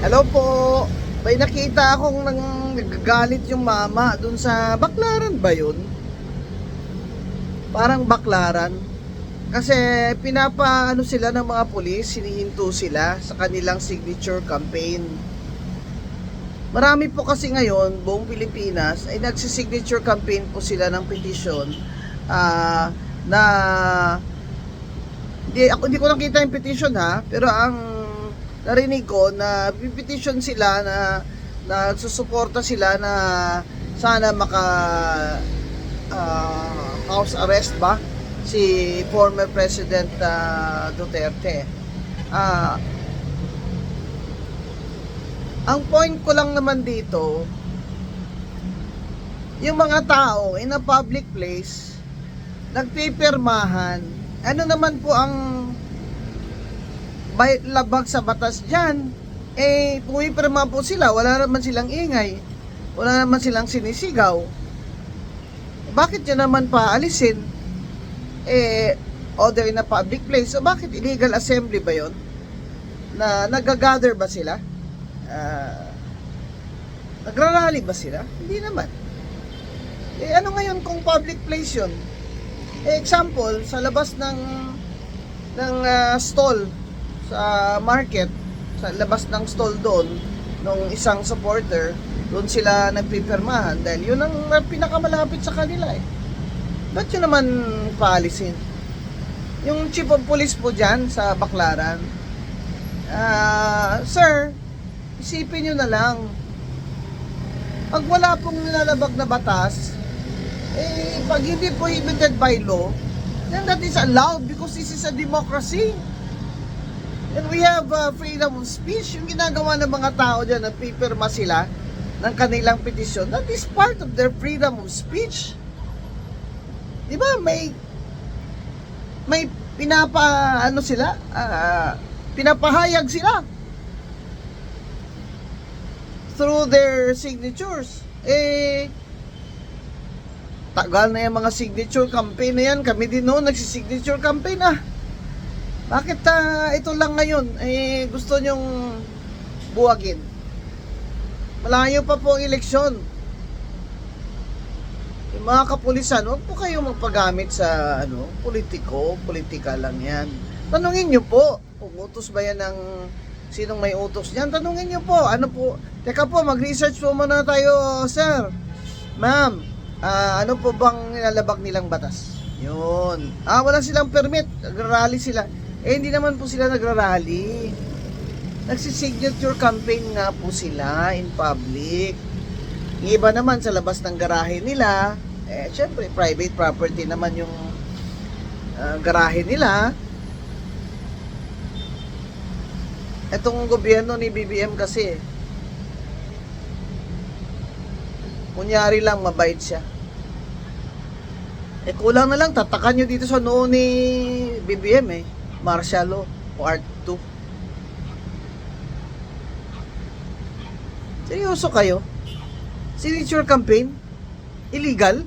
Hello po. May nakita akong nagagalit yung mama dun sa Baklaran ba yun? Parang Baklaran. Kasi pinapaano sila ng mga pulis, hinihinto sila sa kanilang signature campaign. Marami po kasi ngayon, buong Pilipinas, ay nagsisignature campaign po sila ng petition na hindi ko nakita yung petition ha, pero ang narinig ko na petition sila na susuporta sila na sana maka house arrest ba si former President Duterte. Ang point ko lang naman dito, yung mga tao in a public place nagpipirmahan, ano naman po ang labag sa batas dyan? Pumipirma po sila, wala naman silang ingay, wala naman silang sinisigaw. Bakit yun naman paalisin? Order in a public place. So bakit illegal assembly ba yun? Na nagagather ba sila? Nagrarally ba sila? Hindi naman. Ano ngayon kung public place yun? Example, sa labas ng stall sa market, sa labas ng stall doon nung isang supporter, doon sila nagpipirmahan dahil yun ang pinakamalapit sa kanila Ba't yun naman paalisin? Yung chief of police po dyan sa Baklaran, sir, isipin nyo na lang, pag wala pong nilalabag na batas, pag hindi prohibited by law, then that is allowed because this is a democracy. And we have freedom of speech. Yung ginagawa ng mga tao dyan, nagpipirma sila ng kanilang petisyon, that is part of their freedom of speech. Diba? May pinapahayag sila through their signatures. Tagal na yung mga signature campaign na yan. Kami din noon nagsisignature campaign Bakit ito lang ngayon gusto nyong buwagin? Malayo pa po ang eleksyon. Yung mga kapulisan, huwag po kayong magpagamit sa politika lang yan. Tanungin nyo po kung utos ba yan ng sinong may utos niyan. Tanungin nyo po, teka po, mag-research po muna tayo, sir. Ma'am, ano po bang nilalabag nilang batas? Yun. Wala silang permit, nagrarally sila. Hindi naman po sila nagrarally. Nagsisignature campaign nga po sila in public. Yung iba naman sa labas ng garahe nila, syempre private property naman yung garahe nila. Etong gobyerno ni BBM kasi, kunyari lang mabait siya. Kulang na lang, tatakan nyo dito sa noo ni BBM martial law o Art 2. Seryoso kayo? Signature campaign? Illegal?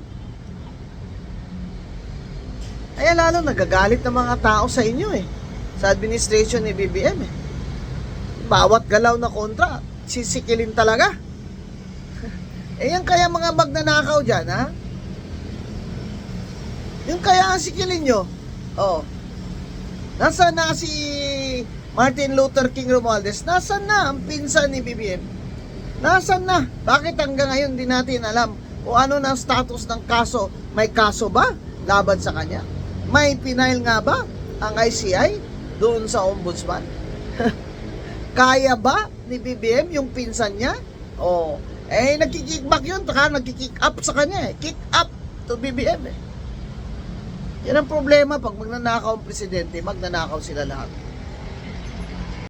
Lalo nagagalit ng mga tao sa inyo sa administration ni BBM Bawat galaw na kontra, sisikilin talaga. Yan kaya mga magnanakaw dyan, Yung kaya ang sikilin nyo. Nasaan na si Martin Luther King Romualdez? Nasaan na ang pinsan ni BBM? Nasaan na? Bakit hanggang ngayon di natin alam kung ano na status ng kaso? May kaso ba laban sa kanya? May pinail nga ba ang ICI doon sa ombudsman? Kaya ba ni BBM yung pinsan niya? Nagkikickback yun, nagkikick up sa kanya Kick up to BBM Yan ang problema pag magnanakaw ang presidente, magnanakaw sila lahat.